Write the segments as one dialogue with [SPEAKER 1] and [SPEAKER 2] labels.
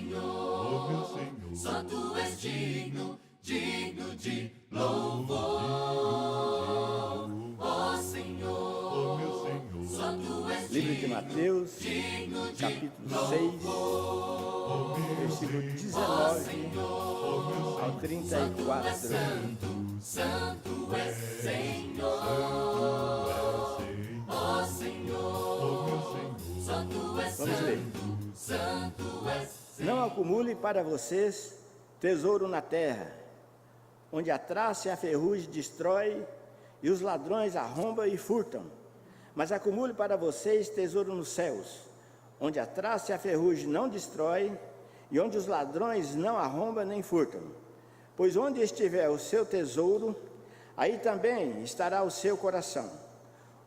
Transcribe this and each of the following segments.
[SPEAKER 1] Senhor, só Tu és digno, digno de louvor. Ó Senhor, só Tu és digno.
[SPEAKER 2] Livro de Mateus, capítulo 6, versículo 19 ao 34.
[SPEAKER 1] Santo, Santo é Senhor. Ó Senhor, só Tu és
[SPEAKER 2] Vamos ler.
[SPEAKER 1] Santo é Senhor.
[SPEAKER 2] Não acumule para vocês tesouro na terra, onde a traça e a ferrugem destrói e os ladrões arrombam e furtam. Mas acumule para vocês tesouro nos céus, onde a traça e a ferrugem não destrói e onde os ladrões não arrombam nem furtam. Pois onde estiver o seu tesouro, aí também estará o seu coração.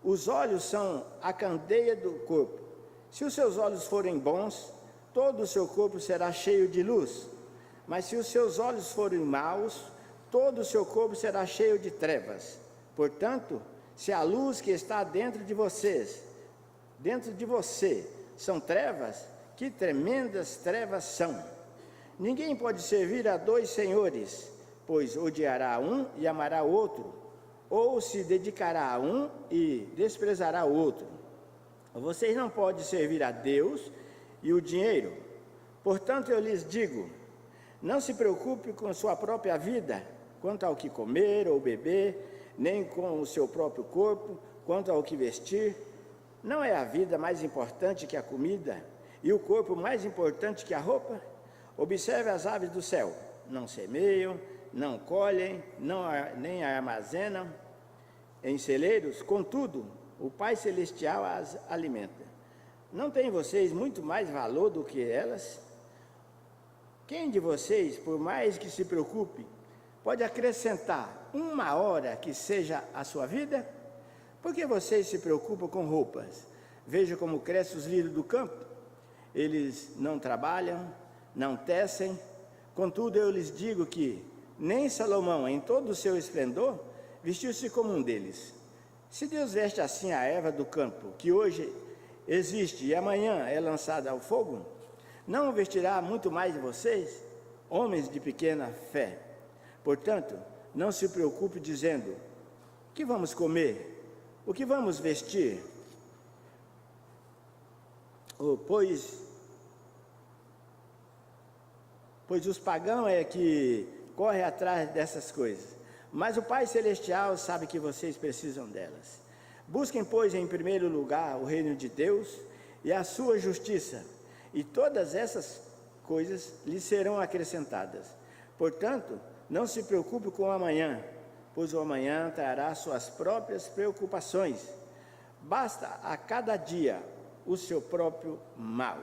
[SPEAKER 2] Os olhos são a candeia do corpo. Se os seus olhos forem bons, todo o seu corpo será cheio de luz. Mas se os seus olhos forem maus, todo o seu corpo será cheio de trevas. Portanto, se a luz que está dentro de você, são trevas, que tremendas trevas são. Ninguém pode servir a dois senhores, pois odiará um e amará o outro, ou se dedicará a um e desprezará o outro. Vocês não podem servir a Deus e o dinheiro. Portanto, eu lhes digo, não se preocupe com sua própria vida, quanto ao que comer ou beber, nem com o seu próprio corpo, quanto ao que vestir. Não é a vida mais importante que a comida, e o corpo mais importante que a roupa? Observe as aves do céu, não semeiam, não colhem, nem armazenam em celeiros, contudo, o Pai Celestial as alimenta. Não têm vocês muito mais valor do que elas? Quem de vocês, por mais que se preocupe, pode acrescentar uma hora que seja a sua vida? Por que vocês se preocupam com roupas? Veja como crescem os lírios do campo. Eles não trabalham, não tecem. Contudo, eu lhes digo que nem Salomão, em todo o seu esplendor, vestiu-se como um deles. Se Deus veste assim a erva do campo, que hoje existe e amanhã é lançada ao fogo, não vestirá muito mais de vocês, homens de pequena fé? Portanto, não se preocupe dizendo, o que vamos comer? O que vamos vestir? Pois os pagãos é que correm atrás dessas coisas, mas o Pai Celestial sabe que vocês precisam delas. Busquem, pois, em primeiro lugar o reino de Deus e a sua justiça, e todas essas coisas lhes serão acrescentadas. Portanto, não se preocupe com o amanhã, pois o amanhã trará suas próprias preocupações. Basta a cada dia o seu próprio mal.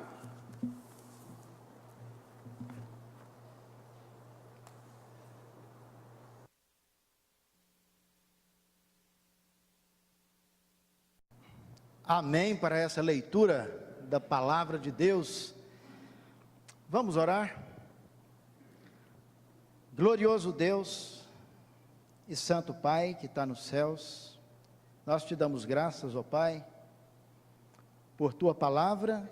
[SPEAKER 3] Amém para essa leitura da palavra de Deus. Vamos orar. Glorioso Deus e Santo Pai que está nos céus, nós te damos graças, ó Pai, por tua palavra,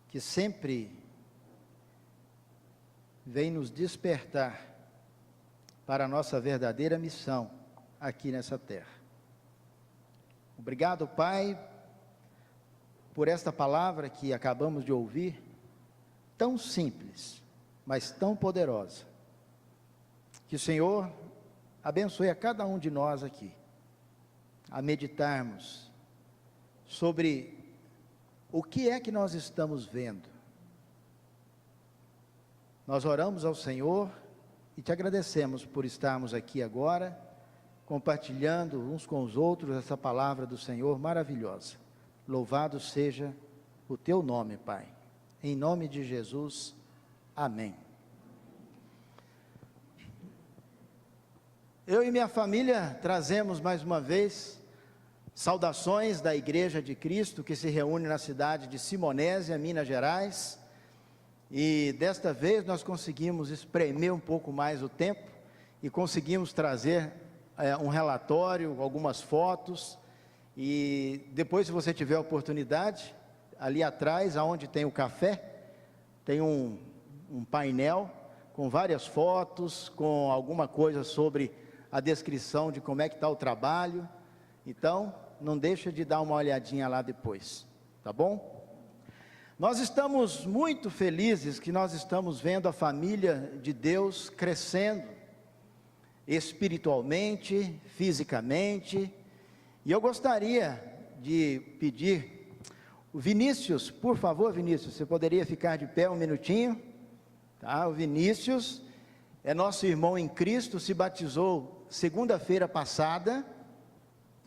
[SPEAKER 3] que sempre vem nos despertar para a nossa verdadeira missão aqui nessa terra. Obrigado, Pai, por esta palavra que acabamos de ouvir, tão simples, mas tão poderosa. Que o Senhor abençoe a cada um de nós aqui, a meditarmos sobre o que é que nós estamos vendo. Nós oramos ao Senhor e te agradecemos por estarmos aqui agora, compartilhando uns com os outros essa palavra do Senhor maravilhosa. Louvado seja o teu nome, Pai. Em nome de Jesus, amém. Eu e minha família trazemos mais uma vez saudações da Igreja de Cristo que se reúne na cidade de Simonésia, Minas Gerais. E desta vez nós conseguimos espremer um pouco mais o tempo e conseguimos trazer um relatório, algumas fotos. E depois, se você tiver a oportunidade, ali atrás, aonde tem o café, tem um painel com várias fotos, com alguma coisa sobre a descrição de como é que está o trabalho. Então, não deixa de dar uma olhadinha lá depois, tá bom? Nós estamos muito felizes que nós estamos vendo a família de Deus crescendo, espiritualmente, fisicamente, e eu gostaria de pedir, o Vinícius, por favor, Vinícius, você poderia ficar de pé um minutinho, tá? O Vinícius é nosso irmão em Cristo, se batizou segunda-feira passada,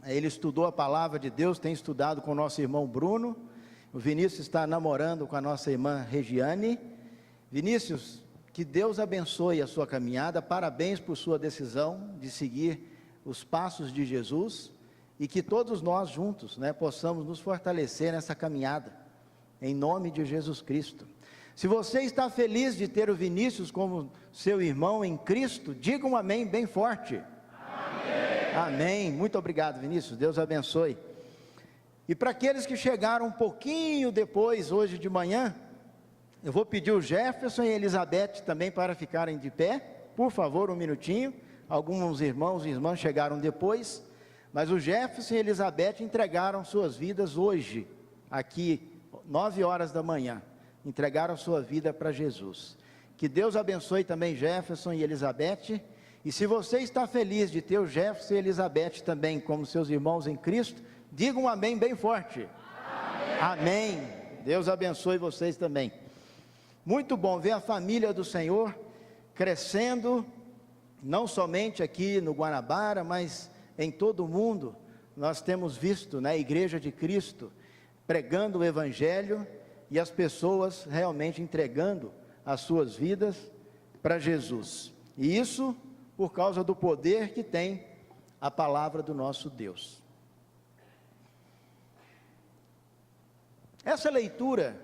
[SPEAKER 3] ele estudou a palavra de Deus, tem estudado com o nosso irmão Bruno. O Vinícius está namorando com a nossa irmã Regiane. Vinícius, que Deus abençoe a sua caminhada, parabéns por sua decisão de seguir os passos de Jesus, e que todos nós juntos, possamos nos fortalecer nessa caminhada, em nome de Jesus Cristo. Se você está feliz de ter o Vinícius como seu irmão em Cristo, diga um amém bem forte. Amém. Amém. Muito obrigado, Vinícius, Deus abençoe. E para aqueles que chegaram um pouquinho depois, hoje de manhã, eu vou pedir o Jefferson e a Elizabeth também para ficarem de pé, por favor, um minutinho. Alguns irmãos e irmãs chegaram depois, mas o Jefferson e a Elizabeth entregaram suas vidas hoje, aqui, 9 horas da manhã, entregaram sua vida para Jesus. Que Deus abençoe também Jefferson e Elizabeth, e se você está feliz de ter o Jefferson e a Elizabeth também como seus irmãos em Cristo, diga um amém bem forte. Amém. Amém. Deus abençoe vocês também. Muito bom ver a família do Senhor crescendo, não somente aqui no Guanabara, mas em todo o mundo. Nós temos visto, a Igreja de Cristo pregando o Evangelho e as pessoas realmente entregando as suas vidas para Jesus. E isso por causa do poder que tem a palavra do nosso Deus. Essa leitura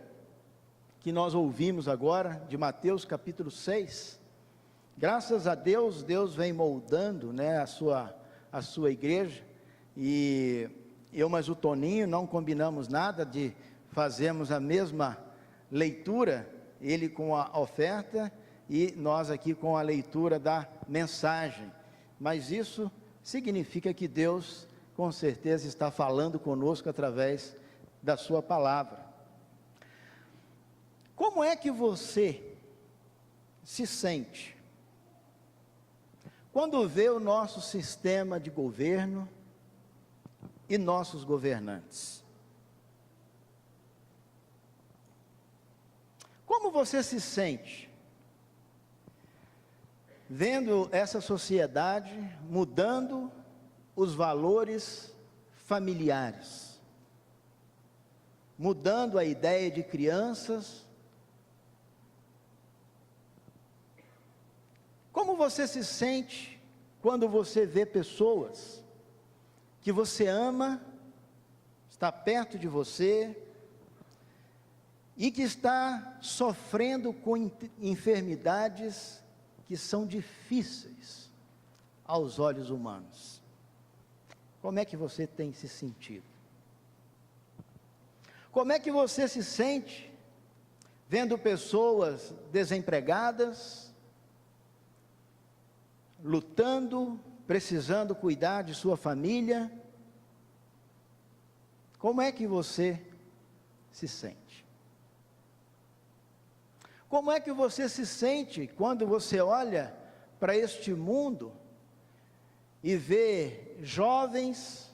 [SPEAKER 3] que nós ouvimos agora, de Mateus capítulo 6, graças a Deus, Deus vem moldando a sua igreja, e eu mais o Toninho não combinamos nada de fazermos a mesma leitura, ele com a oferta e nós aqui com a leitura da mensagem, mas isso significa que Deus com certeza está falando conosco através da sua palavra. Como é que você se sente quando vê o nosso sistema de governo e nossos governantes? Como você se sente vendo essa sociedade mudando os valores familiares, mudando a ideia de crianças? Como você se sente quando você vê pessoas que você ama, está perto de você, e que está sofrendo com enfermidades que são difíceis aos olhos humanos? Como é que você tem se sentido? Como é que você se sente vendo pessoas desempregadas, lutando, precisando cuidar de sua família? Como é que você se sente? Como é que você se sente quando você olha para este mundo e vê jovens,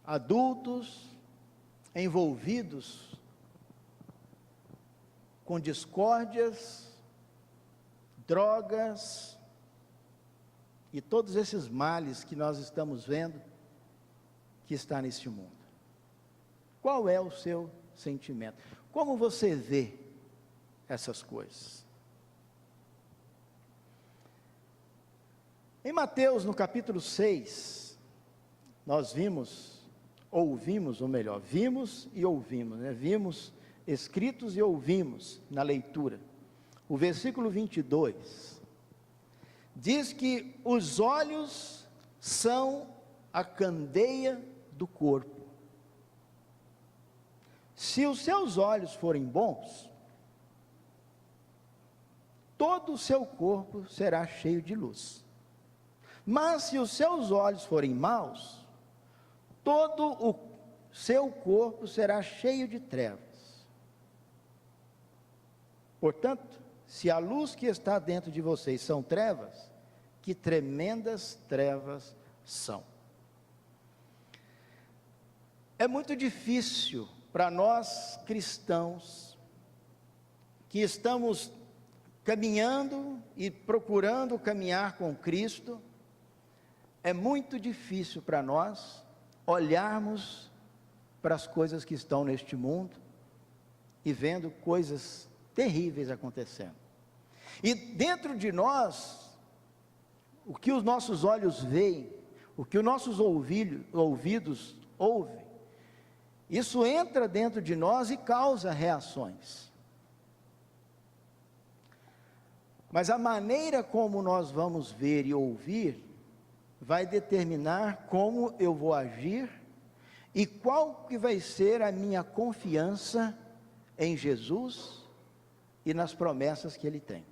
[SPEAKER 3] adultos, envolvidos com discórdias, drogas e todos esses males que nós estamos vendo que está neste mundo? Qual é o seu sentimento? Como você vê essas coisas? Em Mateus, no capítulo 6, nós vimos e ouvimos, vimos escritos e ouvimos na leitura. O versículo 22 diz que os olhos são a candeia do corpo. Se os seus olhos forem bons, todo o seu corpo será cheio de luz. Mas se os seus olhos forem maus, todo o seu corpo será cheio de trevas. Portanto, se a luz que está dentro de vocês são trevas, que tremendas trevas são. É muito difícil para nós cristãos, que estamos caminhando e procurando caminhar com Cristo, é muito difícil para nós olharmos para as coisas que estão neste mundo e vendo coisas terríveis acontecendo. E dentro de nós, o que os nossos olhos veem, o que os nossos ouvidos ouvem, isso entra dentro de nós e causa reações. Mas a maneira como nós vamos ver e ouvir, vai determinar como eu vou agir e qual que vai ser a minha confiança em Jesus e nas promessas que Ele tem.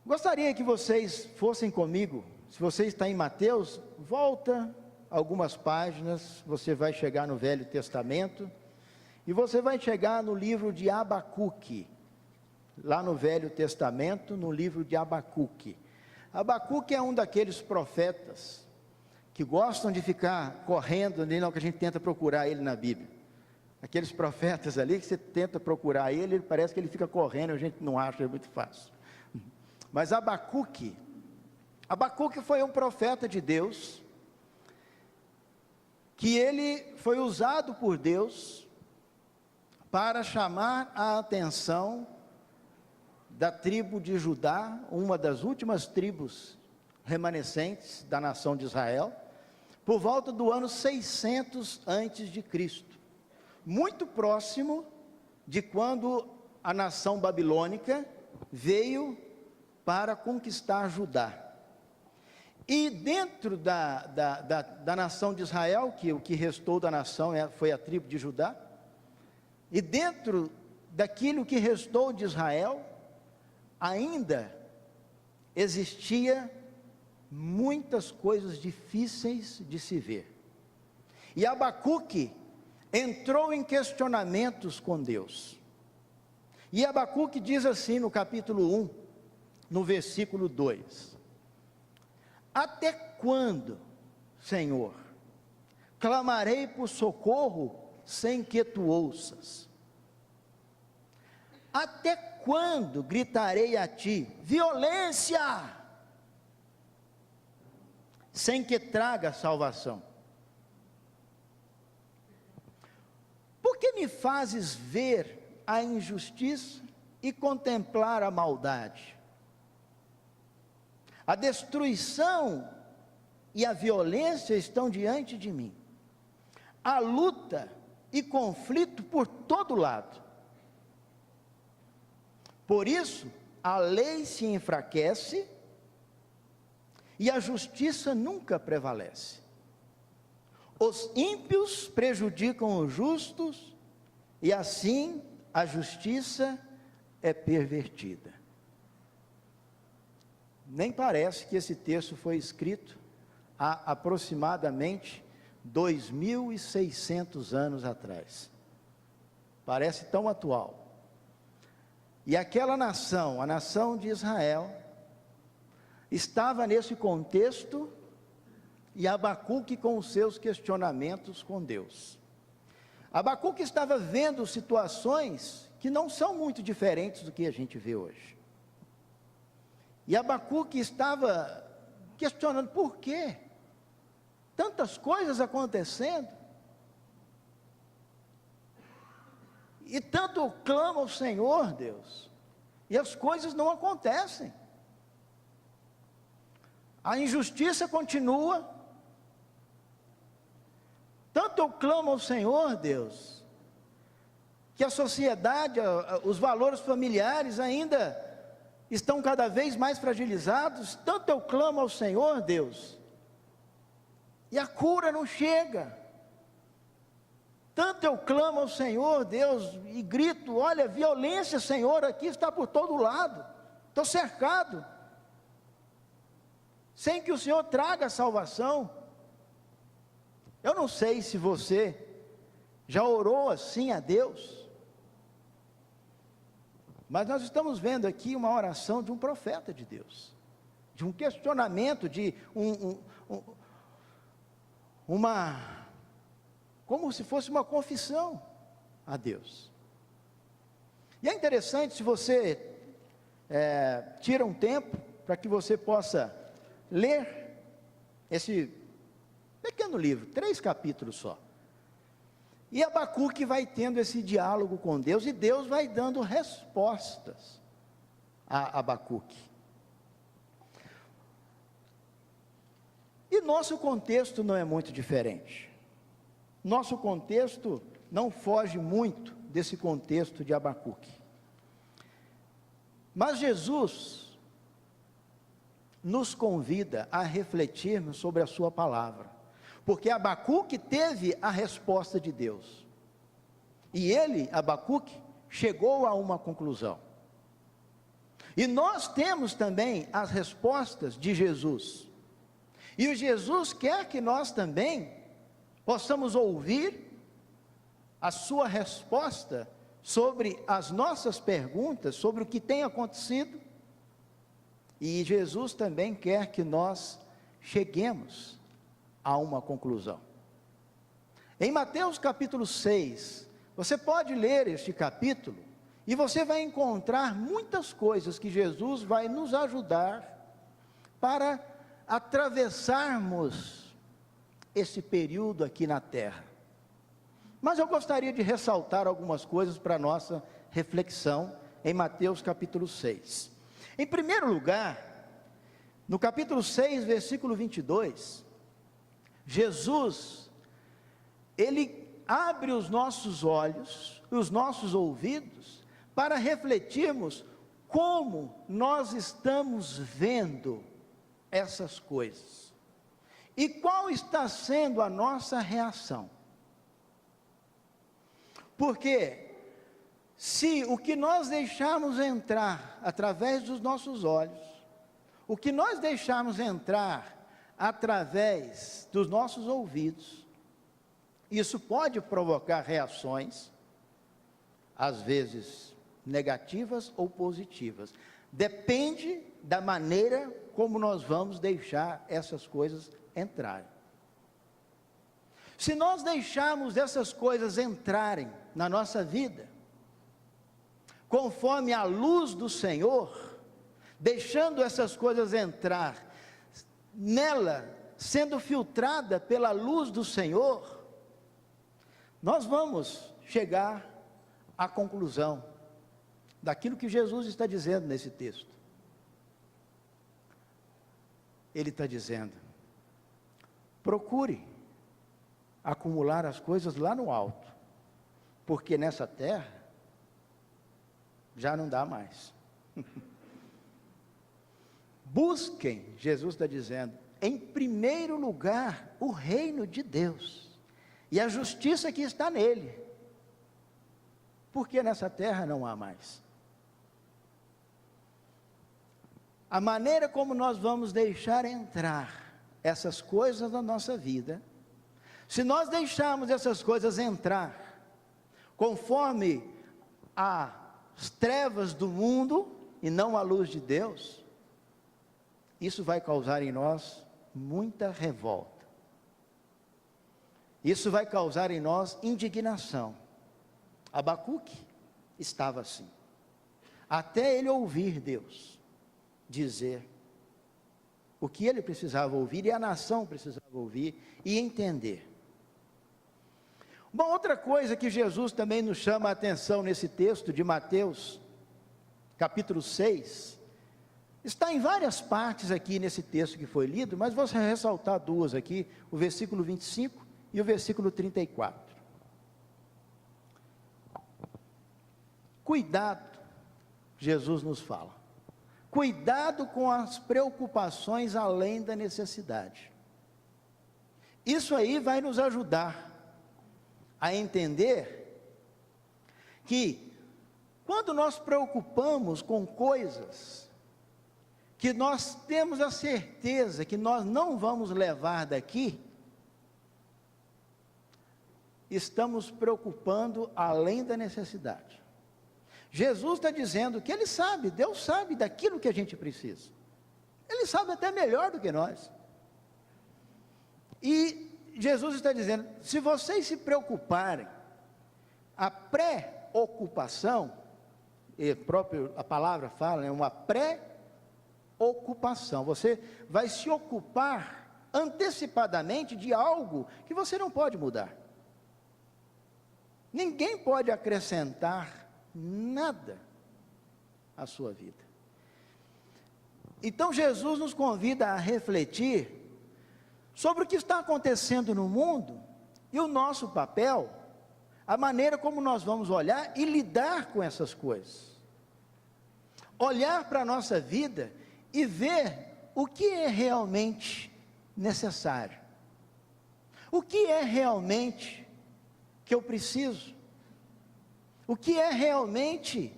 [SPEAKER 3] Gostaria que vocês fossem comigo, se você está em Mateus, volta algumas páginas, você vai chegar no Velho Testamento, e você vai chegar no livro de Abacuque, lá no Velho Testamento, no livro de Abacuque. Abacuque é um daqueles profetas que gostam de ficar correndo, nem não que a gente tenta procurar ele na Bíblia. Aqueles profetas ali que você tenta procurar ele parece que ele fica correndo, a gente não acha, é muito fácil. Mas Abacuque foi um profeta de Deus, que ele foi usado por Deus para chamar a atenção da tribo de Judá, uma das últimas tribos remanescentes da nação de Israel, por volta do ano 600 antes de Cristo, muito próximo de quando a nação babilônica veio para conquistar Judá. E dentro da nação de Israel, que o que restou da nação foi a tribo de Judá, e dentro daquilo que restou de Israel, ainda existia muitas coisas difíceis de se ver. E Abacuque entrou em questionamentos com Deus. E Abacuque diz assim no capítulo 1, no versículo 2: até quando, Senhor, clamarei por socorro sem que tu ouças? Até quando gritarei a ti, violência, sem que traga salvação? Por que me fazes ver a injustiça e contemplar a maldade? A destruição e a violência estão diante de mim. Há luta e conflito por todo lado. Por isso, a lei se enfraquece e a justiça nunca prevalece. Os ímpios prejudicam os justos e assim a justiça é pervertida. Nem parece que esse texto foi escrito há aproximadamente 2.600 anos atrás. Parece tão atual. E aquela nação, a nação de Israel, estava nesse contexto, e Abacuque com os seus questionamentos com Deus. Abacuque estava vendo situações que não são muito diferentes do que a gente vê hoje. E Abacuque estava questionando por quê? Tantas coisas acontecendo. E tanto clama ao Senhor, Deus, e as coisas não acontecem. A injustiça continua. Tanto eu clamo ao Senhor, Deus, que a sociedade, os valores familiares ainda estão cada vez mais fragilizados. Tanto eu clamo ao Senhor, Deus, e a cura não chega. quanto eu clamo ao Senhor, Deus, e grito, olha, violência, Senhor, aqui está por todo lado, estou cercado, sem que o Senhor traga salvação. Eu não sei se você já orou assim a Deus, mas nós estamos vendo aqui uma oração de um profeta de Deus, de um questionamento, de como se fosse uma confissão a Deus. E é interessante, se você tira um tempo para que você possa ler esse pequeno livro, 3 capítulos só. E Abacuque vai tendo esse diálogo com Deus, e Deus vai dando respostas a Abacuque. E nosso contexto não é muito diferente. Nosso contexto não foge muito desse contexto de Abacuque. Mas Jesus nos convida a refletirmos sobre a sua palavra, porque Abacuque teve a resposta de Deus, e ele, Abacuque, chegou a uma conclusão, e nós temos também as respostas de Jesus, e o Jesus quer que nós também possamos ouvir a sua resposta sobre as nossas perguntas, sobre o que tem acontecido. E Jesus também quer que nós cheguemos a uma conclusão. Em Mateus capítulo 6, você pode ler este capítulo, e você vai encontrar muitas coisas que Jesus vai nos ajudar para atravessarmos esse período aqui na terra. Mas eu gostaria de ressaltar algumas coisas para a nossa reflexão em Mateus capítulo 6. Em primeiro lugar, no capítulo 6, versículo 22, Jesus, ele abre os nossos olhos, os nossos ouvidos, para refletirmos como nós estamos vendo essas coisas, e qual está sendo a nossa reação. Porque se o que nós deixarmos entrar através dos nossos olhos, o que nós deixarmos entrar através dos nossos ouvidos, isso pode provocar reações, às vezes negativas ou positivas. Depende da maneira como nós vamos deixar essas coisas entrarem. Se nós deixarmos essas coisas entrarem na nossa vida, conforme a luz do Senhor, deixando essas coisas entrar nela, sendo filtrada pela luz do Senhor, nós vamos chegar à conclusão daquilo que Jesus está dizendo nesse texto. Ele está dizendo: procure acumular as coisas lá no alto, porque nessa terra já não dá mais. Busquem, Jesus está dizendo, em primeiro lugar o reino de Deus e a justiça que está nele, porque nessa terra não há mais. A maneira como nós vamos deixar entrar essas coisas na nossa vida, se nós deixarmos essas coisas entrar conforme as trevas do mundo e não a luz de Deus, isso vai causar em nós muita revolta. Isso vai causar em nós indignação. Abacuque estava assim, até ele ouvir Deus dizer o que ele precisava ouvir e a nação precisava ouvir e entender. Uma outra coisa que Jesus também nos chama a atenção nesse texto de Mateus, capítulo 6, está em várias partes aqui nesse texto que foi lido, mas vou ressaltar duas aqui, o versículo 25 e o versículo 34. Cuidado, Jesus nos fala, cuidado com as preocupações além da necessidade. Isso aí vai nos ajudar a entender que quando nós preocupamos com coisas que nós temos a certeza que nós não vamos levar daqui, estamos preocupando além da necessidade. Jesus está dizendo que Ele sabe, Deus sabe daquilo que a gente precisa. Ele sabe até melhor do que nós. E Jesus está dizendo, se vocês se preocuparem, a pré-ocupação, e a palavra fala, é uma pré-ocupação. Você vai se ocupar antecipadamente de algo que você não pode mudar. Ninguém pode acrescentar nada à sua vida. Então Jesus nos convida a refletir sobre o que está acontecendo no mundo e o nosso papel, a maneira como nós vamos olhar e lidar com essas coisas. Olhar para a nossa vida e ver o que é realmente necessário. O que é realmente que eu preciso? O que é realmente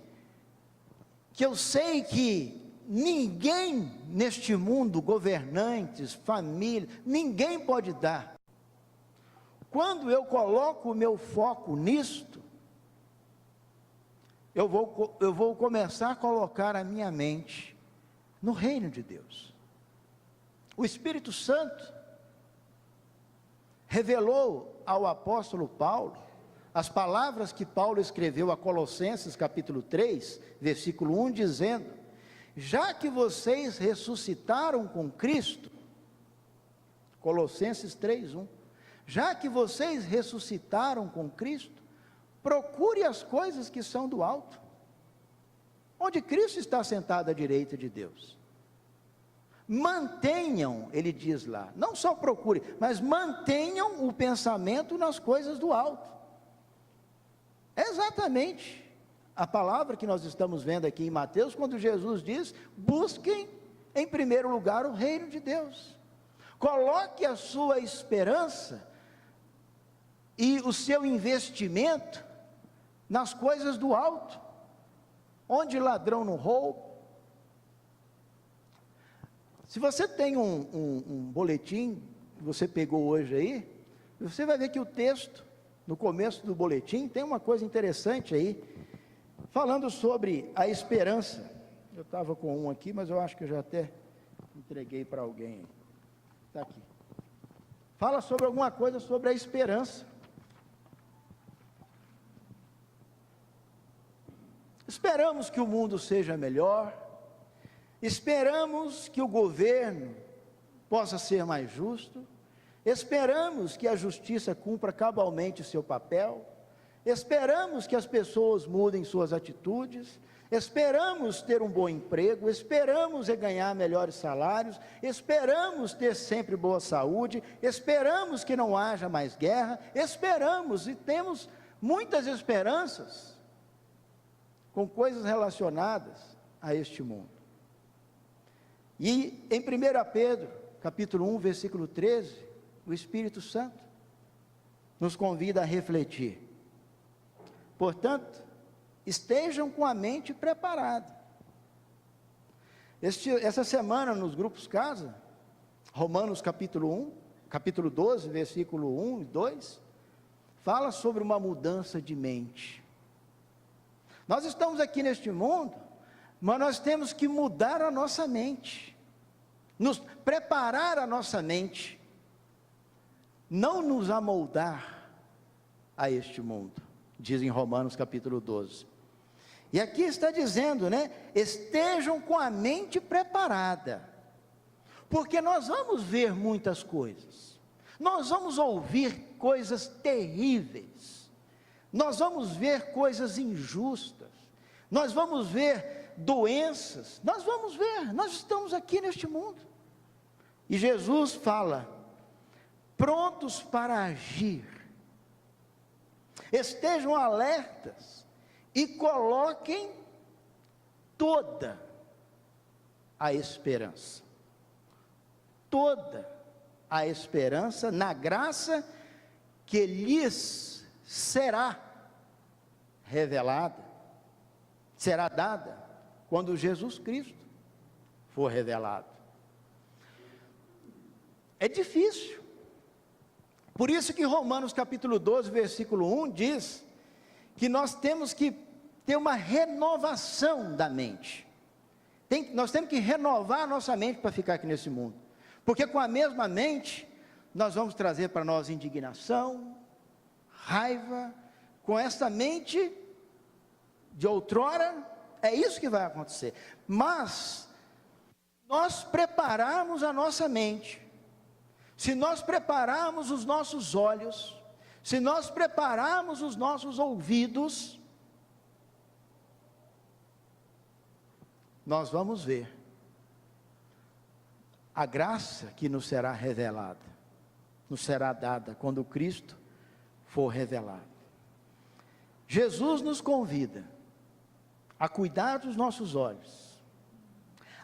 [SPEAKER 3] que eu sei que ninguém neste mundo, governantes, família, ninguém pode dar? Quando eu coloco o meu foco nisto, eu vou começar a colocar a minha mente no reino de Deus. O Espírito Santo revelou ao apóstolo Paulo as palavras que Paulo escreveu a Colossenses capítulo 3, versículo 1, dizendo: já que vocês ressuscitaram com Cristo, Colossenses 3, 1, já que vocês ressuscitaram com Cristo, procure as coisas que são do alto, onde Cristo está sentado à direita de Deus. Mantenham, ele diz lá, não só procure, mas mantenham o pensamento nas coisas do alto. É exatamente a palavra que nós estamos vendo aqui em Mateus, quando Jesus diz: busquem em primeiro lugar o reino de Deus. Coloque a sua esperança e o seu investimento nas coisas do alto, onde ladrão não rouba. Se você tem um boletim que você pegou hoje aí, você vai ver que o texto, no começo do boletim, tem uma coisa interessante aí, falando sobre a esperança. Eu estava com um aqui, mas eu acho que eu já até entreguei para alguém. Está aqui. Fala sobre alguma coisa sobre a esperança. Esperamos que o mundo seja melhor, esperamos que o governo possa ser mais justo, esperamos que a justiça cumpra cabalmente seu papel, esperamos que as pessoas mudem suas atitudes, esperamos ter um bom emprego, esperamos ganhar melhores salários, esperamos ter sempre boa saúde, esperamos que não haja mais guerra, esperamos e temos muitas esperanças com coisas relacionadas a este mundo. E em 1 Pedro, capítulo 1, versículo 13, o Espírito Santo nos convida a refletir. Portanto, estejam com a mente preparada. Essa semana, nos grupos casa, Romanos capítulo 12, versículo 1 e 2, fala sobre uma mudança de mente. Nós estamos aqui neste mundo, mas nós temos que mudar a nossa mente, nos preparar a nossa mente, não nos amoldar a este mundo, diz em Romanos capítulo 12. E aqui está dizendo, né? Estejam com a mente preparada, porque nós vamos ver muitas coisas, nós vamos ouvir coisas terríveis, nós vamos ver coisas injustas, nós vamos ver doenças, nós estamos aqui neste mundo, e Jesus fala: prontos para agir, estejam alertas e coloquem toda a esperança na graça que lhes será revelada, será dada quando Jesus Cristo for revelado. É difícil. Por isso que Romanos capítulo 12, versículo 1 diz que nós temos que ter uma renovação da mente. Nós temos que renovar a nossa mente para ficar aqui nesse mundo. Porque com a mesma mente, nós vamos trazer para nós indignação, raiva. Com essa mente de outrora, é isso que vai acontecer. Mas, nós prepararmos a nossa mente, se nós prepararmos os nossos olhos, se nós prepararmos os nossos ouvidos, nós vamos ver a graça que nos será revelada, nos será dada quando Cristo for revelado. Jesus nos convida a cuidar dos nossos olhos,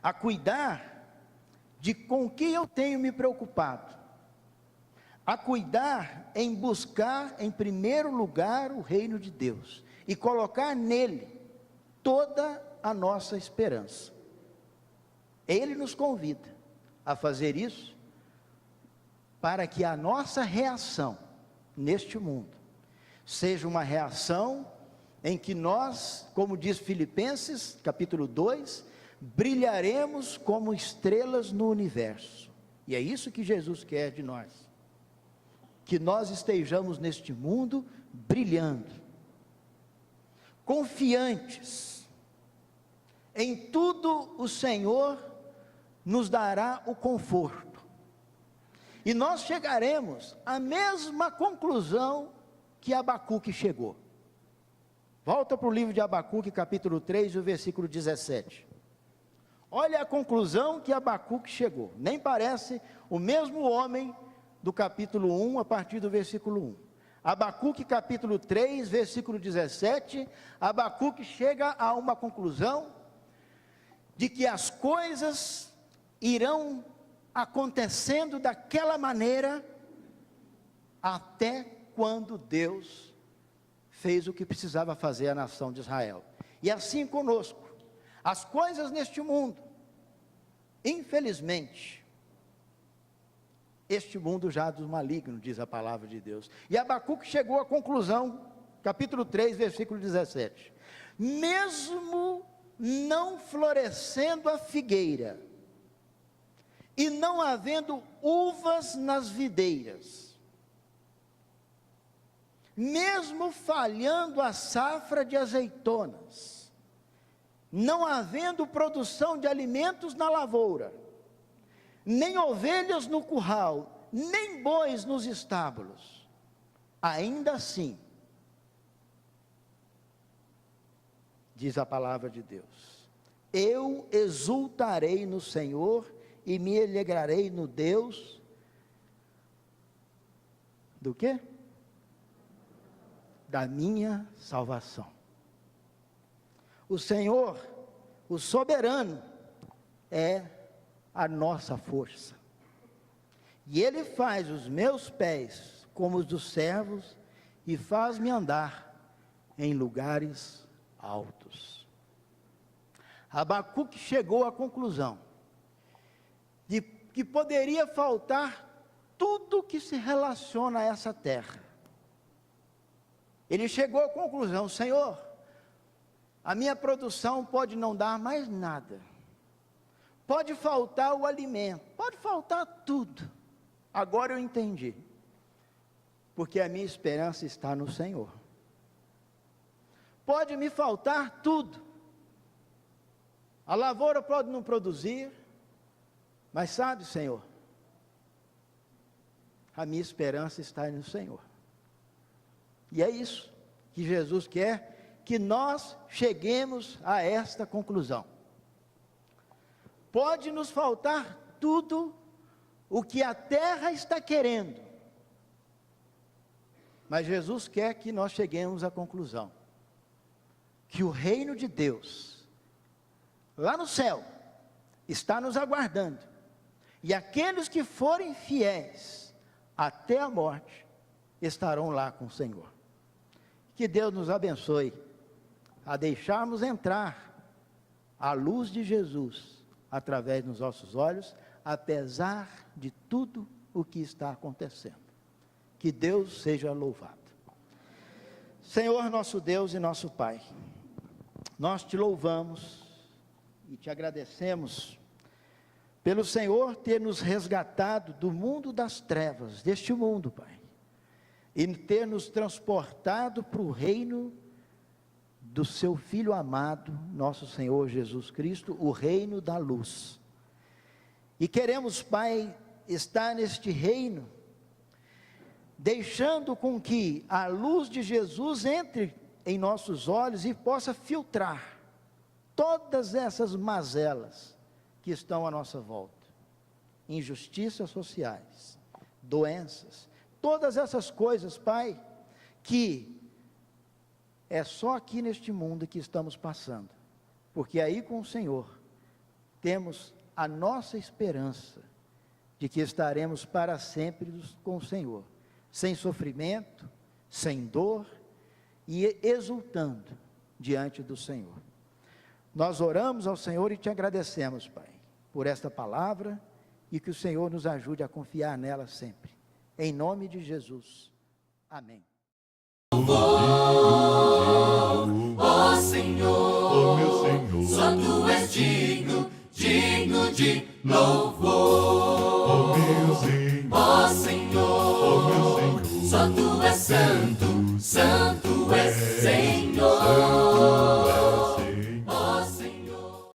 [SPEAKER 3] a cuidar de com que eu tenho me preocupado, a cuidar em buscar em primeiro lugar o reino de Deus e colocar nele toda a nossa esperança. Ele nos convida a fazer isso para que a nossa reação neste mundo seja uma reação em que nós, como diz Filipenses capítulo 2, brilharemos como estrelas no universo. E é isso que Jesus quer de nós, que nós estejamos neste mundo brilhando, confiantes, em tudo o Senhor nos dará o conforto, e nós chegaremos à mesma conclusão que Abacuque chegou. Volta para o livro de Abacuque, capítulo 3, o versículo 17. Olha a conclusão que Abacuque chegou. Nem parece o mesmo homem do capítulo 1, a partir do versículo 1. Abacuque, capítulo 3, versículo 17. Abacuque chega a uma conclusão de que as coisas irão acontecendo daquela maneira até quando Deus fez o que precisava fazer a nação de Israel. E assim conosco, as coisas neste mundo, infelizmente, este mundo já do maligno, diz a palavra de Deus. E Abacuque chegou à conclusão, capítulo 3, versículo 17. Mesmo não florescendo a figueira, e não havendo uvas nas videiras, mesmo falhando a safra de azeitonas, não havendo produção de alimentos na lavoura, nem ovelhas no curral, nem bois nos estábulos, ainda assim, diz a palavra de Deus, eu exultarei no Senhor e me alegrarei no Deus, do quê? Da minha salvação. O Senhor, o soberano, é a nossa força, e Ele faz os meus pés como os dos servos, e faz-me andar em lugares altos. Abacuque chegou à conclusão de que poderia faltar tudo que se relaciona a essa terra. Ele chegou à conclusão: Senhor, a minha produção pode não dar mais nada, pode faltar o alimento, pode faltar tudo. Agora eu entendi, porque a minha esperança está no Senhor. Pode me faltar tudo, a lavoura pode não produzir, mas sabe, Senhor, a minha esperança está no Senhor. E é isso que Jesus quer que nós cheguemos a esta conclusão. Pode nos faltar tudo o que a terra está querendo, mas Jesus quer que nós cheguemos à conclusão que o reino de Deus, lá no céu, está nos aguardando, e aqueles que forem fiéis até a morte, estarão lá com o Senhor. Que Deus nos abençoe a deixarmos entrar a luz de Jesus através dos nossos olhos, apesar de tudo o que está acontecendo. Que Deus seja louvado. Senhor, nosso Deus e nosso Pai, nós te louvamos e te agradecemos pelo Senhor ter nos resgatado do mundo das trevas, deste mundo, Pai, e ter nos transportado para o reino do seu Filho amado, nosso Senhor Jesus Cristo, o reino da luz. E queremos, Pai, estar neste reino, deixando com que a luz de Jesus entre em nossos olhos e possa filtrar todas essas mazelas que estão à nossa volta, injustiças sociais, doenças, todas essas coisas, Pai, que é só aqui neste mundo que estamos passando, porque aí com o Senhor temos a nossa esperança de que estaremos para sempre com o Senhor, sem sofrimento, sem dor e exultando diante do Senhor. Nós oramos ao Senhor e te agradecemos, Pai, por esta palavra e que o Senhor nos ajude a confiar nela sempre. Em nome de Jesus. Amém.
[SPEAKER 1] Ó Senhor,
[SPEAKER 4] meu Senhor,
[SPEAKER 1] só tu és digno, digno de louvor.
[SPEAKER 4] ó meu Senhor,
[SPEAKER 1] Ó Senhor,
[SPEAKER 4] ó meu Senhor,
[SPEAKER 1] só tu és santo, santo